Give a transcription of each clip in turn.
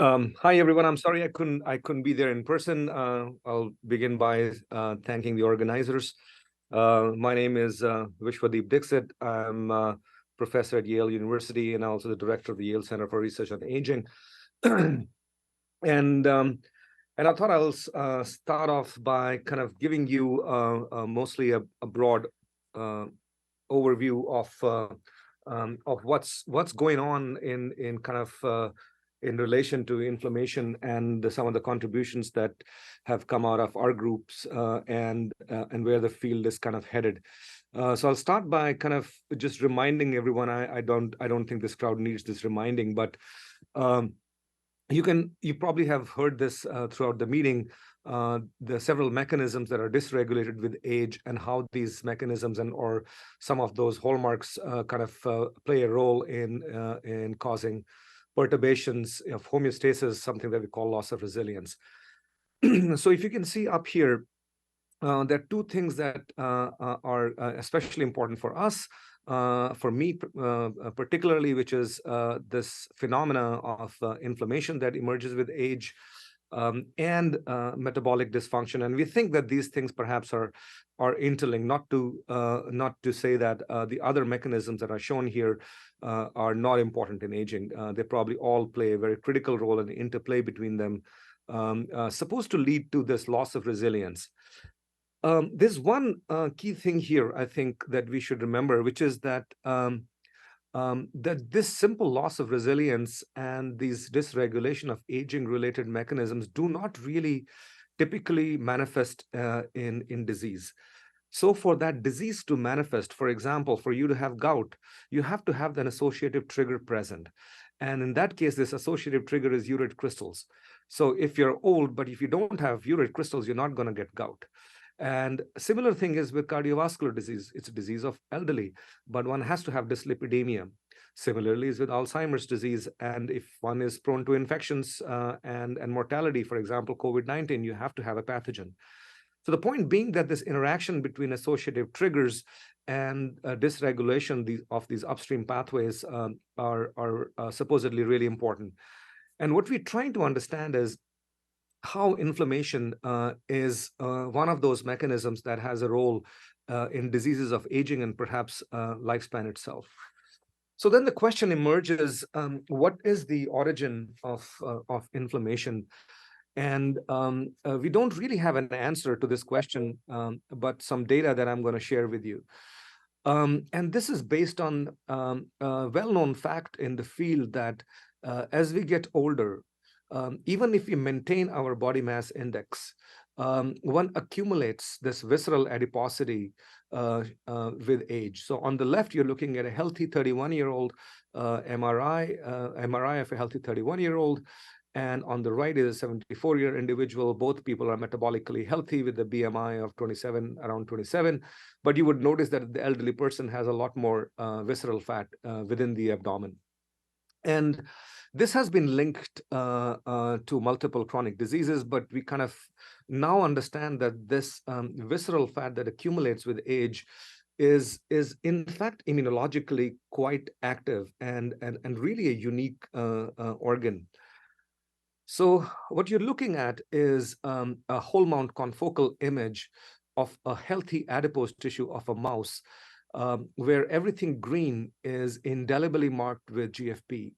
Hi everyone. I'm sorry I couldn't be there in person. I'll begin by thanking the organizers. My name is Vishwa Dixit. I'm a professor at Yale University and also the director of the Yale Center for Research on Aging. and and I thought I'll start off by kind of giving you mostly a broad overview of what's going on in kind of in relation to inflammation and some of the contributions that have come out of our groups and where the field is kind of headed. So I'll start by kind of just reminding everyone. I don't think this crowd needs this reminding, but you probably have heard this throughout the meeting. The several mechanisms that are dysregulated with age and how these mechanisms or some of those hallmarks kind of play a role in causing perturbations of homeostasis, something that we call loss of resilience. So if you can see up here, there are two things that are especially important for us, for me particularly, which is this phenomena of inflammation that emerges with age and metabolic dysfunction. And we think that these things perhaps are interlinked, not to say that the other mechanisms that are shown here are not important in aging. They probably all play a very critical role, and the interplay between them supposed to lead to this loss of resilience. There's one key thing here, I think, that we should remember, which is that that this simple loss of resilience and these dysregulation of aging-related mechanisms do not really typically manifest in disease. So for that disease to manifest, for example, for you to have gout, you have to have an associative trigger present. And in that case, this associative trigger is urate crystals. So if you're old, but if you don't have urate crystals, you're not going to get gout. And similar thing is with cardiovascular disease. It's a disease of elderly, but one has to have dyslipidemia. Similarly is with Alzheimer's disease. And if one is prone to infections and mortality, for example, COVID-19, you have to have a pathogen. So the point being that this interaction between associative triggers and dysregulation of these upstream pathways are supposedly really important. And what we're trying to understand is how inflammation is one of those mechanisms that has a role in diseases of aging and perhaps lifespan itself. So then the question emerges, what is the origin of inflammation? And we don't really have an answer to this question, but some data that I'm going to share with you. And this is based on a well-known fact in the field that as we get older, even if we maintain our body mass index, one accumulates this visceral adiposity with age. So on the left, you're looking at a healthy 31-year-old MRI of a healthy 31-year-old. And on the right is a 74-year individual. Both people are metabolically healthy with a BMI of 27, around 27. But you would notice that the elderly person has a lot more visceral fat within the abdomen. And this has been linked to multiple chronic diseases, but we kind of now understand that this visceral fat that accumulates with age is in fact immunologically quite active and really a unique organ. So what you're looking at is a whole mount confocal image of a healthy adipose tissue of a mouse, where everything green is indelibly marked with GFP,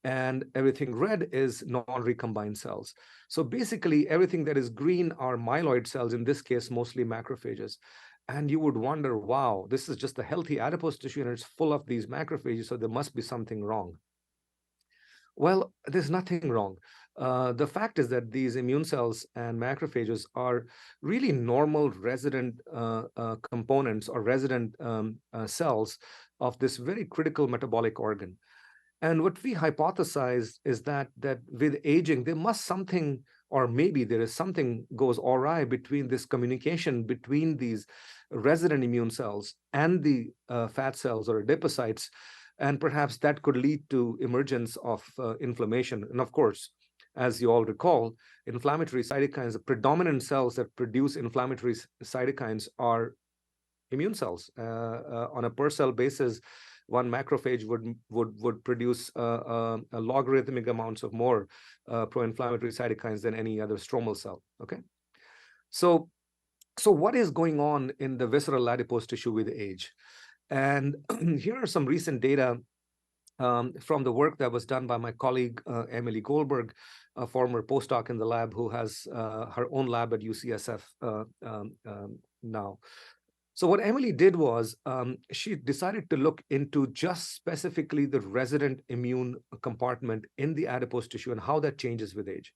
and everything red is non-recombined cells. So basically, everything that is green are myeloid cells, in this case, mostly macrophages. And you would wonder, wow, this is just a healthy adipose tissue, and it's full of these macrophages, so there must be something wrong. Well, there's nothing wrong. The fact is that these immune cells and macrophages are really normal resident components or resident cells of this very critical metabolic organ. And what we hypothesize is that with aging, there must something, or maybe there is something goes awry between this communication between these resident immune cells and the fat cells or adipocytes, and perhaps that could lead to emergence of inflammation. And of course, as you all recall, inflammatory cytokines, the predominant cells that produce inflammatory cytokines are immune cells. On a per cell basis, one macrophage would produce a logarithmic amounts of more pro-inflammatory cytokines than any other stromal cell. Okay, so what is going on in the visceral adipose tissue with age? And here are some recent data from the work that was done by my colleague, Emily Goldberg, a former postdoc in the lab who has her own lab at UCSF now. So what Emily did was she decided to look into just specifically the resident immune compartment in the adipose tissue and how that changes with age.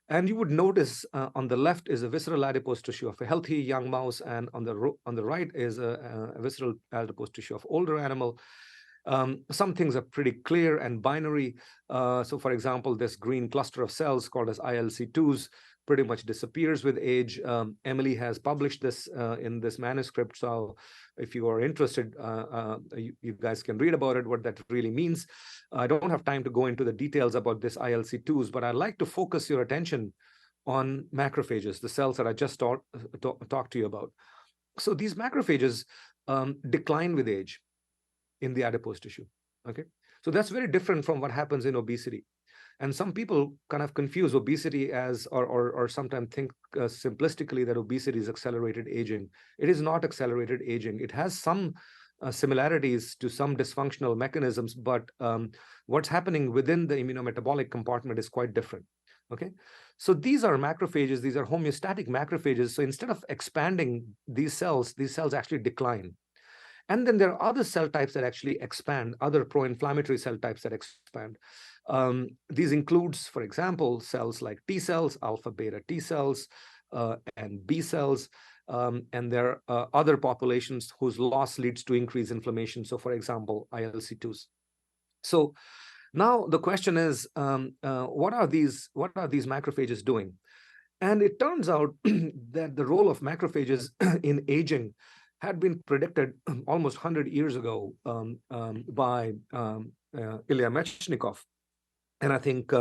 And you would notice on the left is a visceral adipose tissue of a healthy young mouse, and on the right is a visceral adipose tissue of older animal. Some things are pretty clear and binary. So for example, this green cluster of cells called as ILC2s pretty much disappears with age. Emily has published this in this manuscript. So if you are interested, you guys can read about it, what that really means. I don't have time to go into the details about this ILC2s, but I'd like to focus your attention on macrophages, the cells that I just talked to you about. So these macrophages decline with age in the adipose tissue. Okay, so that's very different from what happens in obesity. And some people kind of confuse obesity as, or sometimes think simplistically that obesity is accelerated aging. It is not accelerated aging. It has some similarities to some dysfunctional mechanisms, but what's happening within the immunometabolic compartment is quite different. Okay, so these are macrophages. These are homeostatic macrophages. So instead of expanding these cells actually decline. And then there are other cell types that actually expand, other pro-inflammatory cell types that expand. These includes, for example, cells like T cells, alpha beta T cells, and B cells. And there are other populations whose loss leads to increased inflammation. So for example, ILC2s. So now the question is, what are these macrophages doing? And it turns out that the role of macrophages in aging had been predicted almost 100 years ago by Ilya Mechnikov. And I think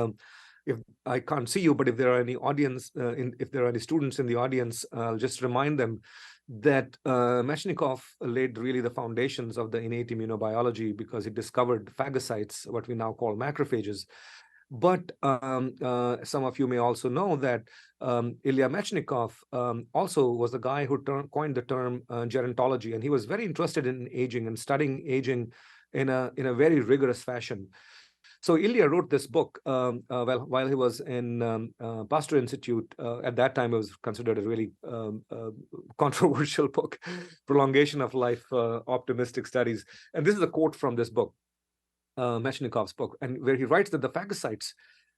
if I can't see you, but if there are any audience, if there are any students in the audience, I'll just remind them that Mechnikov laid really the foundations of the innate immunobiology because he discovered phagocytes, what we now call macrophages. But some of you may also know that Ilya Mechnikov also was the guy who coined the term gerontology, and he was very interested in aging and studying aging in a very rigorous fashion. So Ilya wrote this book while he was in Pasteur Institute. At that time, it was considered a really controversial book, Prolongation of Life, Optimistic Studies. And this is a quote from this book. Mechnikov's book, and where he writes that the phagocytes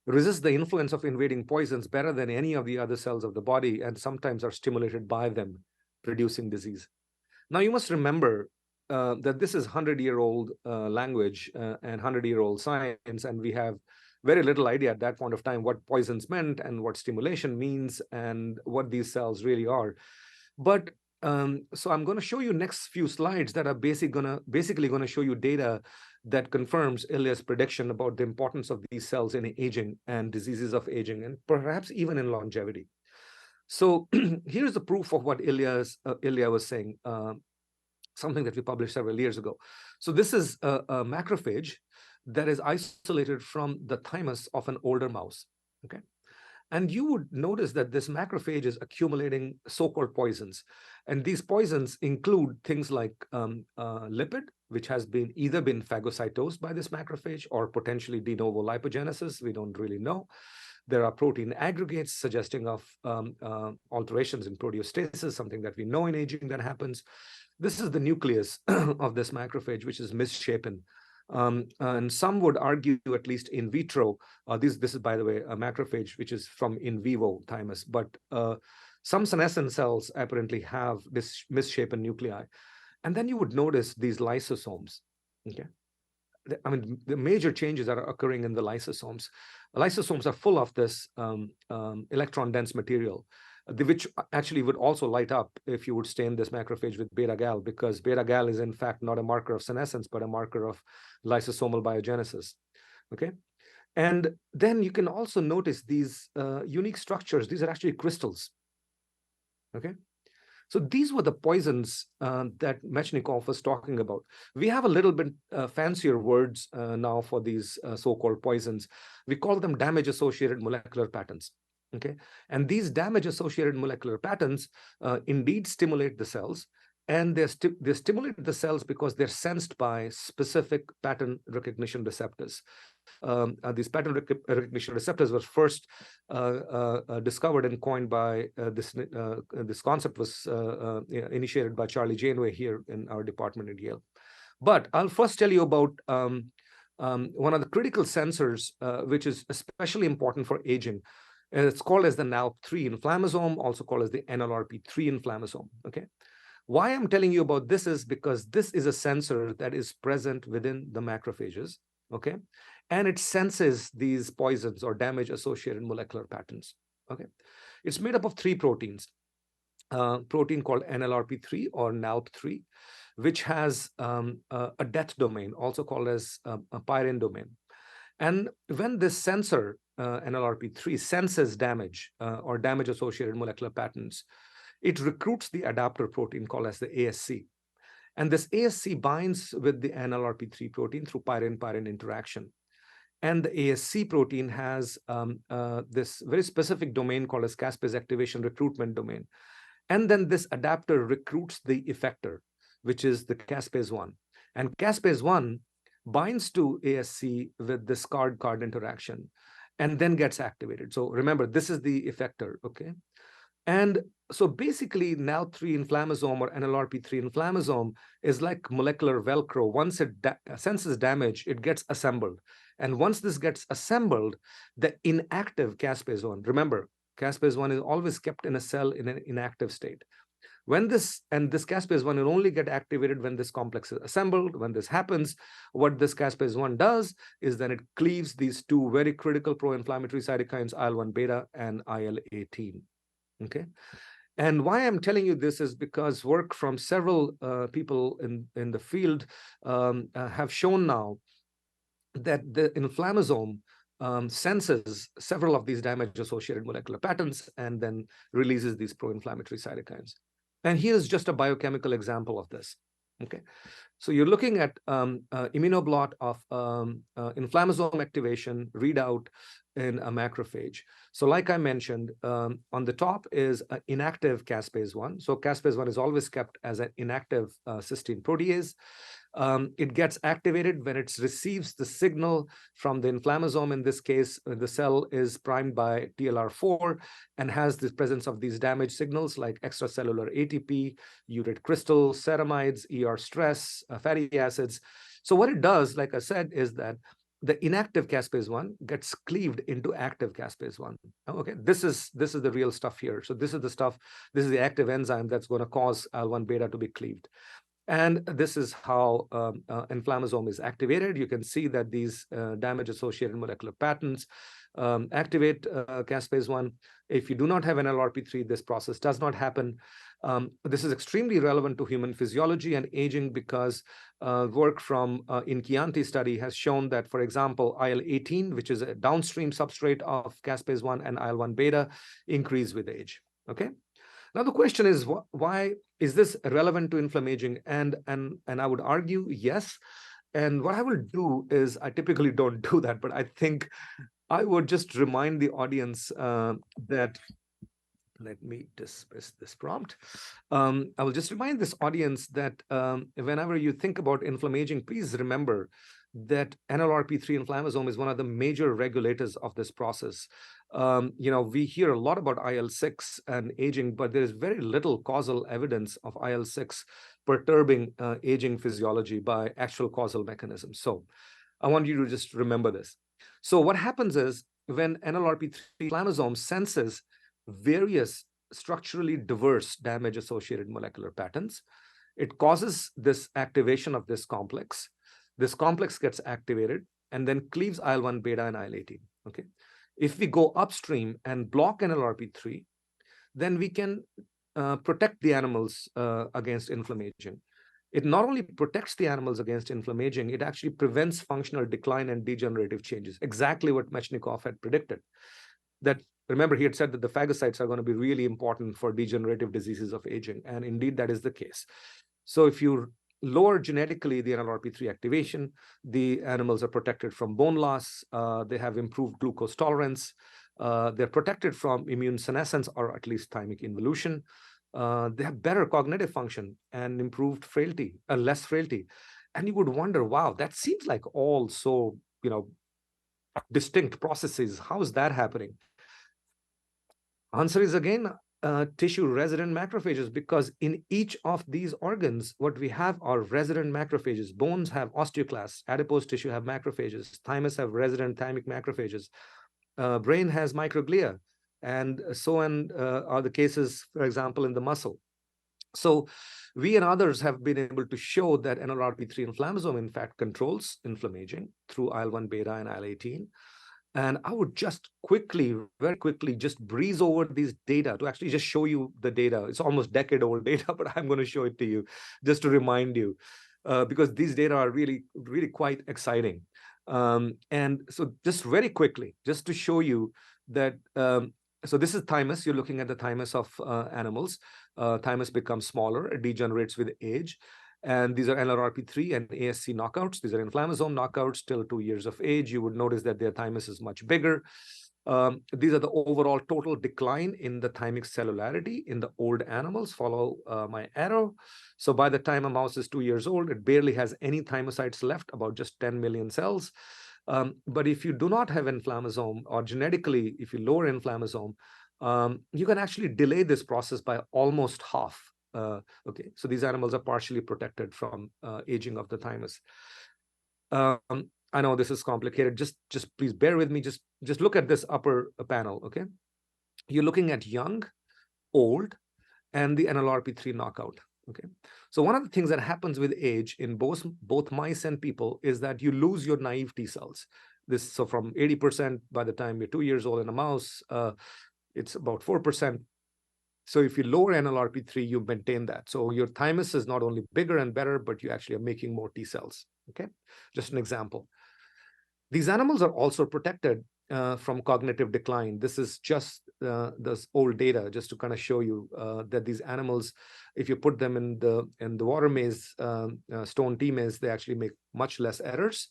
resist the influence of invading poisons better than any of the other cells of the body, and sometimes are stimulated by them, producing disease. Now, you must remember that this is 100-year-old language and 100-year-old science, and we have very little idea at that point of time what poisons meant and what stimulation means and what these cells really are. But so I'm going to show you next few slides that are basically going to show you data that confirms Ilya's prediction about the importance of these cells in aging and diseases of aging, and perhaps even in longevity. So here's the proof of what Ilya was saying, something that we published several years ago. So this is a macrophage that is isolated from the thymus of an older mouse. Okay. And you would notice that this macrophage is accumulating so-called poisons. And these poisons include things like lipid, which has either been phagocytosed by this macrophage or potentially de novo lipogenesis. We don't really know. There are protein aggregates suggesting of alterations in proteostasis, something that we know in aging that happens. This is the nucleus of this macrophage, which is misshapen. And some would argue, at least in vitro, this is, by the way, a macrophage which is from in vivo thymus, but some senescent cells apparently have this misshapen nuclei. And then you would notice these lysosomes. Okay, I mean, the major changes that are occurring in the lysosomes. Lysosomes are full of this electron-dense material, which actually would also light up if you would stain this macrophage with beta-gal, because beta-gal is in fact not a marker of senescence, but a marker of lysosomal biogenesis. Okay, and then you can also notice these unique structures. These are actually crystals. Okay, So these were the poisons that Mechnikov was talking about. We have a little bit fancier words now for these so-called poisons. We call them damage-associated molecular patterns. Okay, and these damage-associated molecular patterns indeed stimulate the cells, and they stimulate the cells because they're sensed by specific pattern recognition receptors. These pattern recognition receptors were first discovered and coined by this concept was initiated by Charlie Janeway here in our department at Yale. But I'll first tell you about one of the critical sensors, which is especially important for aging. And it's called as the NALP3 inflammasome, also called as the NLRP3 inflammasome. Okay. Why I'm telling you about this is because this is a sensor that is present within the macrophages. Okay. And it senses these poisons or damage-associated molecular patterns. Okay, it's made up of 3 proteins. Protein called NLRP3 or NALP3, which has a death domain, also called as a pyrin domain. And when this sensor, NLRP3, senses damage or damage-associated molecular patterns, it recruits the adapter protein called as the ASC. And this ASC binds with the NLRP3 protein through pyrin-pyrin interaction. And the ASC protein has this very specific domain called as caspase activation recruitment domain. And then this adapter recruits the effector, which is the caspase 1. And caspase 1 binds to ASC with this card-card interaction and then gets activated. So remember, this is the effector, okay? And so basically, NALP3 inflammasome or NLRP3 inflammasome is like molecular Velcro. Once it senses damage, it gets assembled. And once this gets assembled, the inactive caspase 1, remember, caspase 1 is always kept in a cell in an inactive state. When this caspase 1 will only get activated when this complex is assembled. When this happens, what this caspase 1 does is then it cleaves these 2 very critical pro-inflammatory cytokines, IL-1 beta and IL-18. Okay. And why I'm telling you this is because work from several people in the field have shown now that the inflammasome senses several of these damage-associated molecular patterns and then releases these pro-inflammatory cytokines. And here's just a biochemical example of this. Okay, so you're looking at immunoblot of inflammasome activation readout in a macrophage. So like I mentioned, on the top is an inactive caspase 1. So caspase 1 is always kept as an inactive cysteine protease. It gets activated when it receives the signal from the inflammasome. In this case, the cell is primed by TLR4 and has the presence of these damage signals like extracellular ATP, urate crystals, ceramides, ER stress, fatty acids. So what it does, like I said, is that the inactive caspase 1 gets cleaved into active caspase 1. Okay, this is the real stuff here. So this is the stuff, this is the active enzyme that's going to cause IL-1 beta to be cleaved. And this is how inflammasome is activated. You can see that these damage-associated molecular patterns activate caspase 1. If you do not have an NLRP3, this process does not happen. This is extremely relevant to human physiology and aging because work from Inchianti study has shown that, for example, IL-18, which is a downstream substrate of caspase 1 and IL-1 beta, increase with age. Okay. Now the question is, why is this relevant to inflammaging? And I would argue yes. And what I will do is, I typically don't do that, but I think I would just remind the audience that, let me dismiss this prompt. I will just remind this audience that whenever you think about inflammaging, please remember that NLRP3 inflammasome is one of the major regulators of this process. We hear a lot about IL-6 and aging, but there is very little causal evidence of IL-6 perturbing aging physiology by actual causal mechanisms. So I want you to just remember this. So what happens is when NLRP3 inflammasome senses various structurally diverse damage-associated molecular patterns, it causes this activation of this complex. This complex gets activated and then cleaves IL-1 beta and IL-18. Okay. If we go upstream and block NLRP3, then we can protect the animals against inflammaging. It not only protects the animals against inflammaging, it actually prevents functional decline and degenerative changes, exactly what Mechnikov had predicted. That remember, he had said that the phagocytes are going to be really important for degenerative diseases of aging. And indeed, that is the case. So if you lower genetically the NLRP3 activation, the animals are protected from bone loss. They have improved glucose tolerance. They're protected from immune senescence, or at least thymic involution. They have better cognitive function and improved frailty, less frailty. And you would wonder, wow, that seems like all so, distinct processes. How is that happening? Answer is again, tissue resident macrophages, because in each of these organs, what we have are resident macrophages. Bones have osteoclasts, adipose tissue have macrophages, thymus have resident thymic macrophages, brain has microglia, and so on are the cases, for example, in the muscle. So we and others have been able to show that NLRP3 inflammasome, in fact, controls inflammation through IL-1 beta and IL-18. And I would just quickly, very quickly, just breeze over these data to actually just show you the data. It's almost decade-old data, but I'm going to show it to you just to remind you, because these data are really, really quite exciting. And so just very quickly, just to show you that, so this is thymus. You're looking at the thymus of animals. Thymus becomes smaller. It degenerates with age. And these are NLRP3 and ASC knockouts. These are inflammasome knockouts till 2 years of age. You would notice that their thymus is much bigger. These are the overall total decline in the thymic cellularity in the old animals. Follow my arrow. So by the time a mouse is 2 years old, it barely has any thymocytes left, about just 10 million cells. But if you do not have inflammasome, or genetically, if you lower inflammasome, you can actually delay this process by almost half. Okay, so these animals are partially protected from aging of the thymus. I know this is complicated. Just please bear with me. Just look at this upper panel. Okay, you're looking at young, old, and the NLRP3 knockout. Okay, so one of the things that happens with age in both mice and people is that you lose your naive T cells. So from 80% by the time you're 2 years old in a mouse, it's about 4%. So if you lower NLRP3, you maintain that. So your thymus is not only bigger and better, but you actually are making more T cells. Okay, just an example. These animals are also protected from cognitive decline. This is just this old data, just to kind of show you that these animals, if you put them in the water maze, stone tea maze, they actually make much less errors.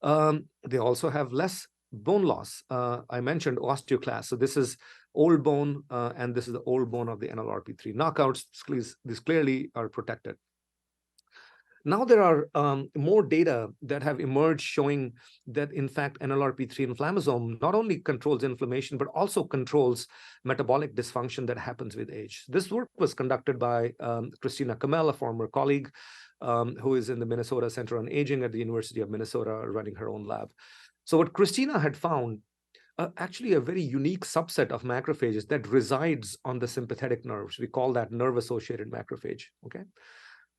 They also have less bone loss. I mentioned osteoclast. So this is old bone, and this is the old bone of the NLRP3 knockouts. These clearly are protected. Now there are more data that have emerged showing that, in fact, NLRP3 inflammasome not only controls inflammation, but also controls metabolic dysfunction that happens with age. This work was conducted by Christina Kamel, a former colleague, who is in the Minnesota Center on Aging at the University of Minnesota, running her own lab. So what Christina had found, actually a very unique subset of macrophages that resides on the sympathetic nerves. We call that nerve-associated macrophage, okay?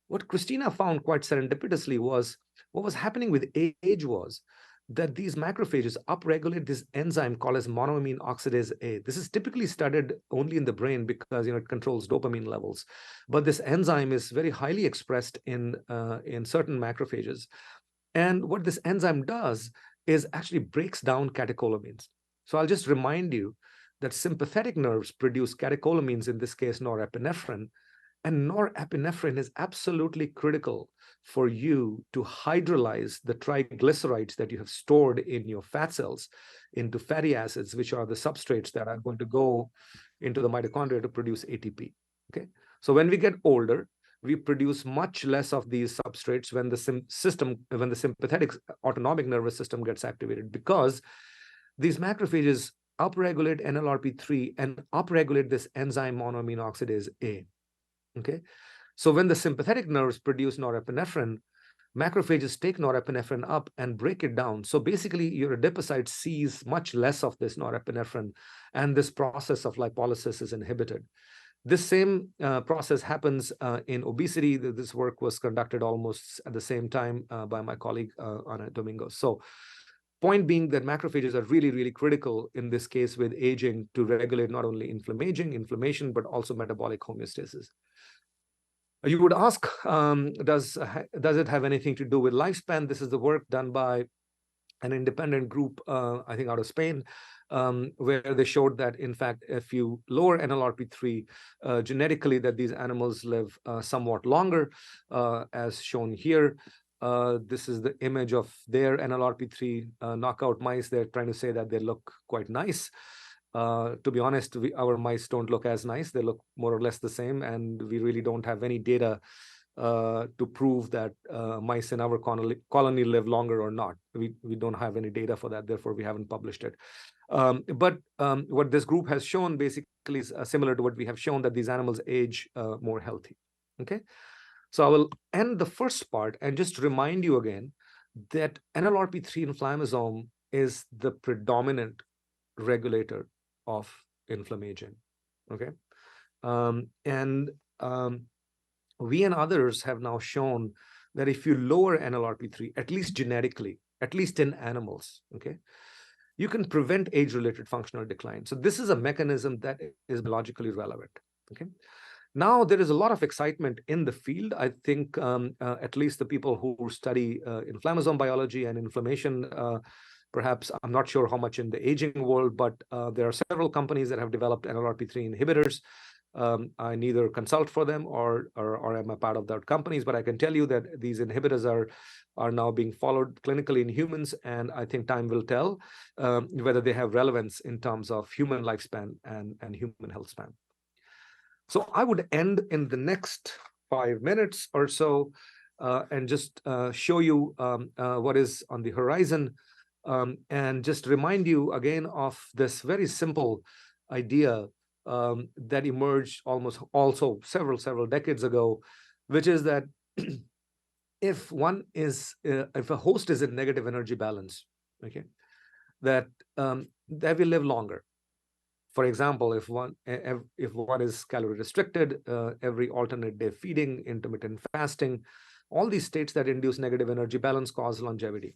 What Christina found quite serendipitously was what was happening with age was that these macrophages upregulate this enzyme called as monoamine oxidase A. This is typically studied only in the brain because it controls dopamine levels. But this enzyme is very highly expressed in certain macrophages. And what this enzyme does is actually breaks down catecholamines. So I'll just remind you that sympathetic nerves produce catecholamines, in this case norepinephrine, and norepinephrine is absolutely critical for you to hydrolyze the triglycerides that you have stored in your fat cells into fatty acids, which are the substrates that are going to go into the mitochondria to produce ATP. Okay, so when we get older, we produce much less of these substrates when the sympathetic autonomic nervous system gets activated, because these macrophages upregulate NLRP3 and upregulate this enzyme monoamine oxidase A. Okay, so when the sympathetic nerves produce norepinephrine, macrophages take norepinephrine up and break it down. So basically, your adipocyte sees much less of this norepinephrine, and this process of lipolysis is inhibited. This same process happens in obesity. This work was conducted almost at the same time by my colleague Ana Domingo. So point being that macrophages are really, really critical in this case with aging to regulate not only inflammation, but also metabolic homeostasis. You would ask, does it have anything to do with lifespan? This is the work done by an independent group, I think out of Spain, where they showed that, in fact, if you lower NLRP3 genetically, that these animals live somewhat longer, as shown here. This is the image of their NLRP3 knockout mice. They're trying to say that they look quite nice. To be honest, our mice don't look as nice. They look more or less the same, and we really don't have any data to prove that mice in our colony live longer or not. We don't have any data for that, therefore we haven't published it. But what this group has shown basically is similar to what we have shown, that these animals age more healthy. Okay, so I will end the first part and just remind you again that NLRP3 inflammasome is the predominant regulator of inflammation. Okay, we and others have now shown that if you lower NLRP3, at least genetically, at least in animals, okay, you can prevent age-related functional decline. So this is a mechanism that is biologically relevant. Okay. Now there is a lot of excitement in the field. I think at least the people who study inflammasome biology and inflammation, perhaps, I'm not sure how much in the aging world, but there are several companies that have developed NLRP3 inhibitors. I neither consult for them or am a part of their companies, but I can tell you that these inhibitors are now being followed clinically in humans, and I think time will tell whether they have relevance in terms of human lifespan and human health span. So I would end in the next 5 minutes or so and just show you what is on the horizon, and just remind you again of this very simple idea that emerged almost also several decades ago, which is that if a host is in negative energy balance, okay, that they will live longer. For example, if one is calorie restricted, every alternate day feeding, intermittent fasting, all these states that induce negative energy balance cause longevity.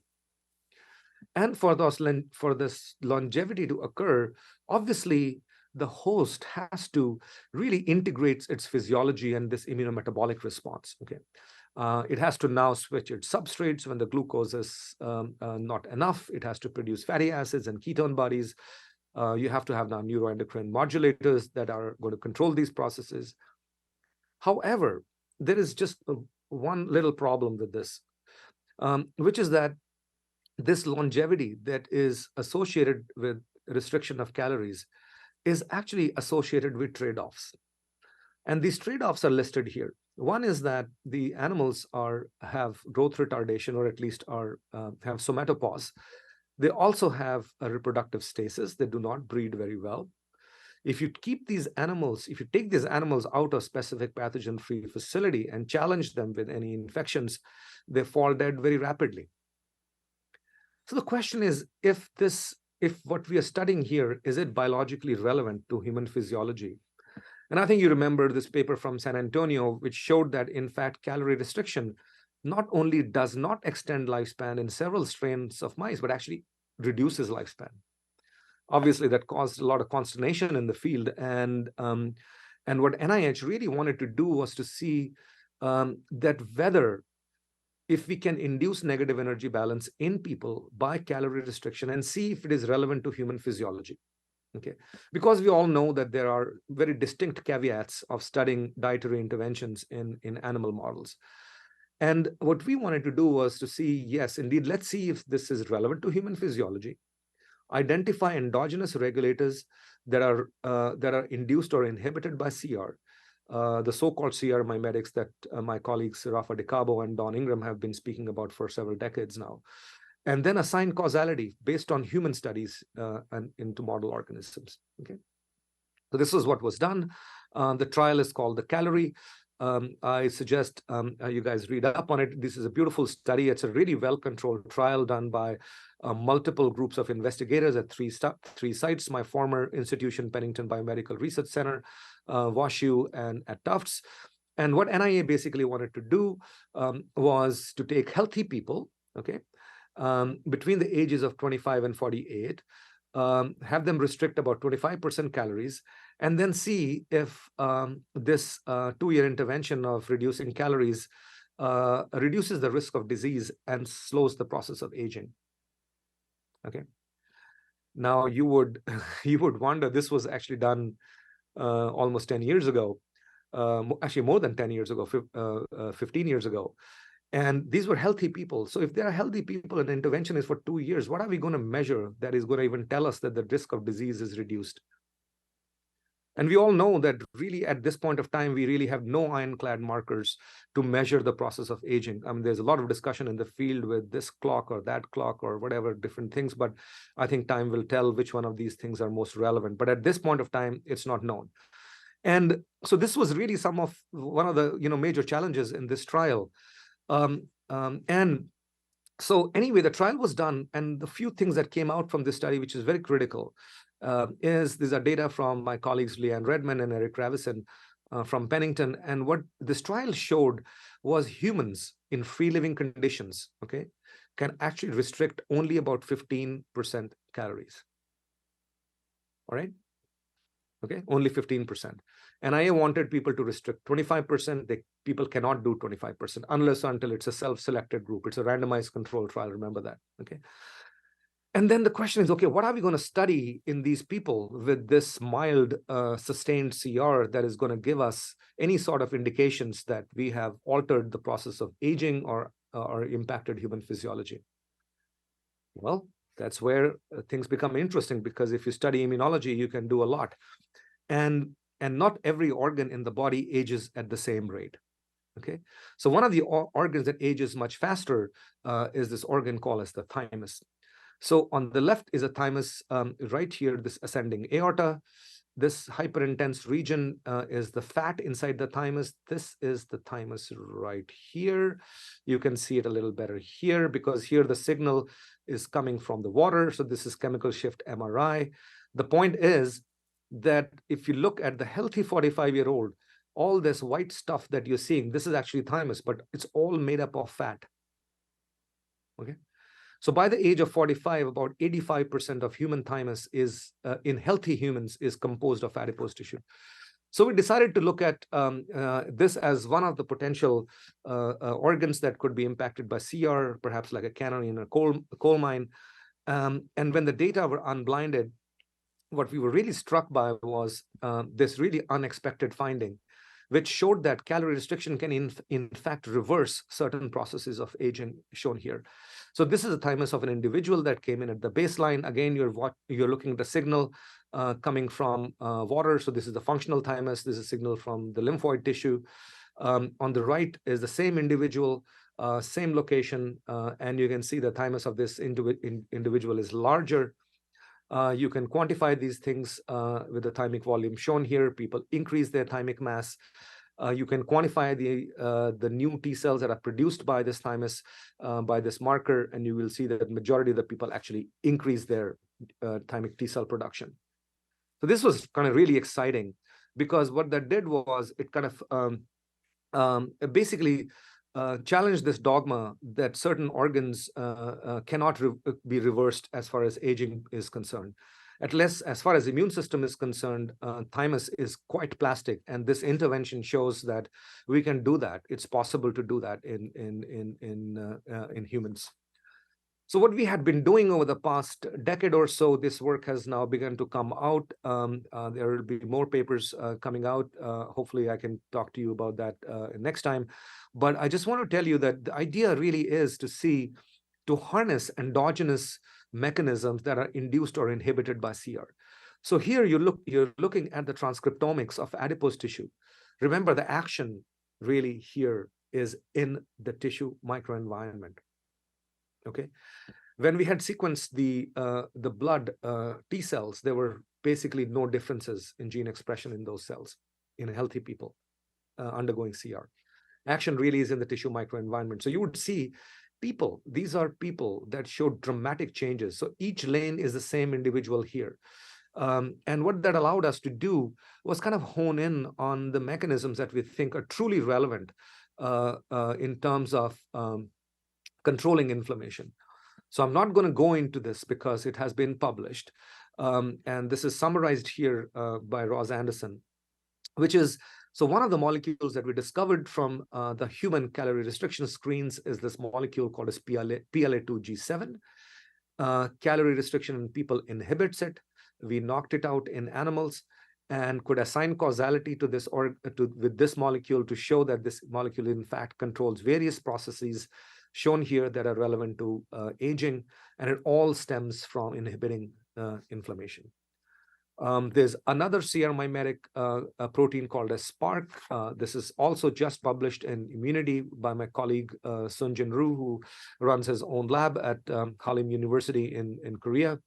And for this longevity to occur, obviously the host has to really integrate its physiology and this immunometabolic response. Okay, it has to now switch its substrates when the glucose is not enough. It has to produce fatty acids and ketone bodies. You have to have now neuroendocrine modulators that are going to control these processes. However, there is just one little problem with this, which is that this longevity that is associated with restriction of calories is actually associated with trade-offs. And these trade-offs are listed here. One is that the animals have growth retardation, or at least have somatopause. They also have a reproductive stasis. They do not breed very well. If you take these animals out of specific pathogen-free facility and challenge them with any infections, they fall dead very rapidly. So the question is, if what we are studying here, is it biologically relevant to human physiology? And I think you remember this paper from San Antonio, which showed that, in fact, calorie restriction not only does not extend lifespan in several strains of mice, but actually reduces lifespan. Obviously, that caused a lot of consternation in the field. And what NIH really wanted to do was to see that whether, if we can induce negative energy balance in people by calorie restriction, and see if it is relevant to human physiology. Okay, because we all know that there are very distinct caveats of studying dietary interventions in animal models. And what we wanted to do was to see, yes, indeed, let's see if this is relevant to human physiology, identify endogenous regulators that are induced or inhibited by CR, the so-called CR mimetics that my colleagues Rafa DeCabo and Don Ingram have been speaking about for several decades now, and then assign causality based on human studies and into model organisms. Okay, so this is what was done. The trial is called the Calorie. I suggest you guys read up on it. This is a beautiful study. It's a really well-controlled trial done by multiple groups of investigators at three sites: my former institution, Pennington Biomedical Research Center, WashU, and at Tufts. And what NIA basically wanted to do was to take healthy people, okay, between the ages of 25 and 48, have them restrict about 25% calories, and then see if this 2-year intervention of reducing calories reduces the risk of disease and slows the process of aging. Okay. Now you would you would wonder, this was actually done almost 10 years ago, actually more than 10 years ago, 15 years ago. And these were healthy people. So if there are healthy people and the intervention is for 2 years, what are we going to measure that is going to even tell us that the risk of disease is reduced? And we all know that really at this point of time, we really have no ironclad markers to measure the process of aging. I mean, there's a lot of discussion in the field with this clock or that clock or whatever, different things, but I think time will tell which one of these things are most relevant. But at this point of time, it's not known. And so this was really one of the major challenges in this trial. And so anyway, the trial was done, and the few things that came out from this study, which is very critical, these are data from my colleagues Leanne Redmond and Eric Ravison from Pennington. And what this trial showed was humans in free living conditions, okay, can actually restrict only about 15% calories. All right. Okay, only 15%. And I wanted people to restrict 25%. People cannot do 25% unless until it's a self-selected group. It's a randomized control trial, remember that, okay? And then the question is, okay, what are we going to study in these people with this mild sustained CR that is going to give us any sort of indications that we have altered the process of aging or impacted human physiology? Well, that's where things become interesting, because if you study immunology, you can do a lot. And not every organ in the body ages at the same rate. Okay, so one of the organs that ages much faster is this organ called as the thymus. So on the left is a thymus right here, this ascending aorta. This hyperintense region is the fat inside the thymus. This is the thymus right here. You can see it a little better here because here the signal is coming from the water. So this is chemical shift MRI. The point is that if you look at the healthy 45-year-old, all this white stuff that you're seeing, this is actually thymus, but it's all made up of fat. Okay. So by the age of 45, about 85% of human thymus is, in healthy humans, is composed of adipose tissue. So we decided to look at this as one of the potential organs that could be impacted by CR, perhaps like a cannery in a coal mine. And when the data were unblinded, what we were really struck by was this really unexpected finding, which showed that calorie restriction can in fact reverse certain processes of aging, shown here. So this is a thymus of an individual that came in at the baseline. Again, you're looking at the signal coming from water. So this is the functional thymus. This is a signal from the lymphoid tissue. On the right is the same individual, same location, and you can see the thymus of this individual is larger. You can quantify these things with the thymic volume shown here. People increase their thymic mass. You can quantify the new T cells that are produced by this thymus by this marker, and you will see that the majority of the people actually increase their thymic T cell production. So this was kind of really exciting, because what that did was it kind of basically challenge this dogma that certain organs cannot be reversed as far as aging is concerned. At least as far as immune system is concerned, thymus is quite plastic, and this intervention shows that we can do that. It's possible to do that in humans. So what we had been doing over the past decade or so, this work has now begun to come out. There will be more papers coming out. Hopefully I can talk to you about that next time. But I just want to tell you that the idea really is to harness endogenous mechanisms that are induced or inhibited by CR. So here you're looking at the transcriptomics of adipose tissue. Remember, the action really here is in the tissue microenvironment. Okay, when we had sequenced the blood T cells, there were basically no differences in gene expression in those cells in healthy people undergoing CR. Action really is in the tissue microenvironment. So you would see people, these are people that showed dramatic changes. So each lane is the same individual here. And what that allowed us to do was kind of hone in on the mechanisms that we think are truly relevant in terms of controlling inflammation. So I'm not going to go into this because it has been published. And this is summarized here by Ross Anderson, which is, so one of the molecules that we discovered from the human calorie restriction screens is this molecule called as PLA2G7. calorie restriction in people inhibits it. We knocked it out in animals and could assign causality to this with this molecule to show that this molecule in fact controls various processes shown here that are relevant to aging, and it all stems from inhibiting inflammation. There's another CR mimetic protein called as SPARC. This is also just published in Immunity by my colleague Sunjin Roo, who runs his own lab at Hallym University in Korea.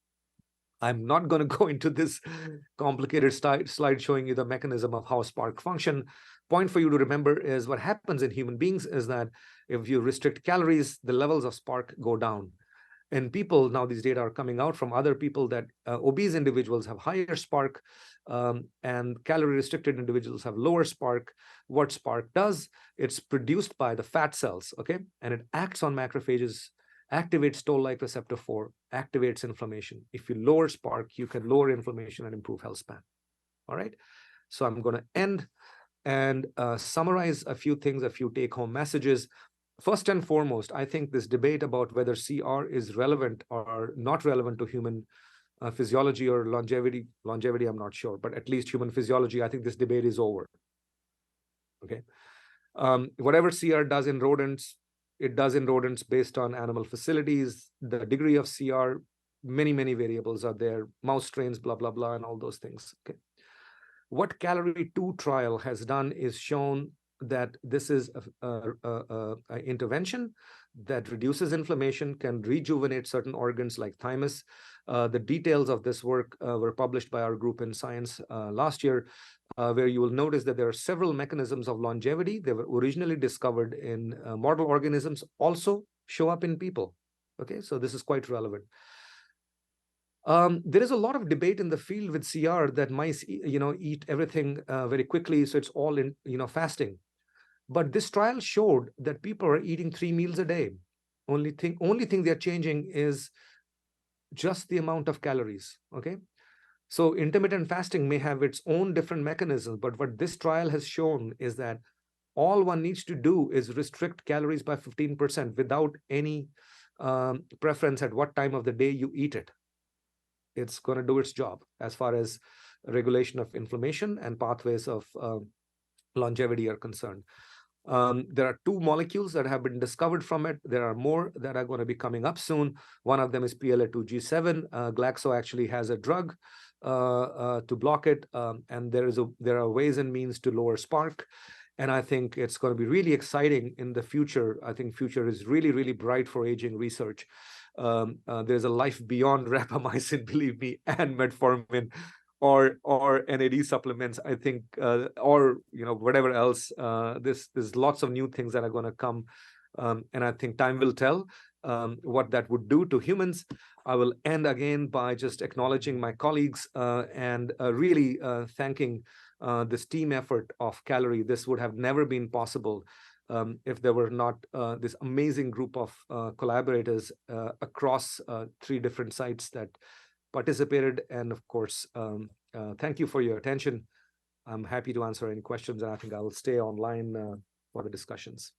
I'm not going to go into this complicated slide showing you the mechanism of how SPARC function. Point for you to remember is what happens in human beings is that if you restrict calories, the levels of SPARC go down. In people, now these data are coming out from other people that obese individuals have higher SPARC and calorie-restricted individuals have lower SPARC. What SPARC does, it's produced by the fat cells, okay? And it acts on macrophages, activates toll-like receptor 4, activates inflammation. If you lower SPARC, you can lower inflammation and improve health span, all right? So I'm going to end and summarize a few things, a few take-home messages. First and foremost, I think this debate about whether CR is relevant or not relevant to human physiology or longevity, I'm not sure, but at least human physiology, I think this debate is over, okay? Whatever CR does in rodents, it does in rodents based on animal facilities, the degree of CR, many, many variables are there, mouse strains, blah, blah, blah, and all those things, okay? What Calorie 2 trial has done is shown that this is an intervention that reduces inflammation, can rejuvenate certain organs like thymus. The details of this work were published by our group in Science last year, where you will notice that there are several mechanisms of longevity. They were originally discovered in model organisms, also show up in people. Okay, so this is quite relevant. There is a lot of debate in the field with CR that mice, eat everything very quickly, so it's all in, fasting. But this trial showed that people are eating 3 meals a day. Only thing they're changing is just the amount of calories, okay? So intermittent fasting may have its own different mechanisms, but what this trial has shown is that all one needs to do is restrict calories by 15% without any preference at what time of the day you eat it. It's going to do its job as far as regulation of inflammation and pathways of longevity are concerned. There are 2 molecules that have been discovered from it. There are more that are going to be coming up soon. One of them is PLA2G7. Glaxo actually has a drug to block it, and there are ways and means to lower SPARC. And I think it's going to be really exciting in the future. I think future is really, really bright for aging research. There's a life beyond rapamycin, believe me, and metformin, or NAD supplements, I think, or whatever else. There's lots of new things that are going to come, and I think time will tell what that would do to humans. I will end again by just acknowledging my colleagues and really thanking this team effort of Calorie. This would have never been possible if there were not this amazing group of collaborators across 3 different sites that participated. And of course, thank you for your attention. I'm happy to answer any questions, and I think I will stay online for the discussions.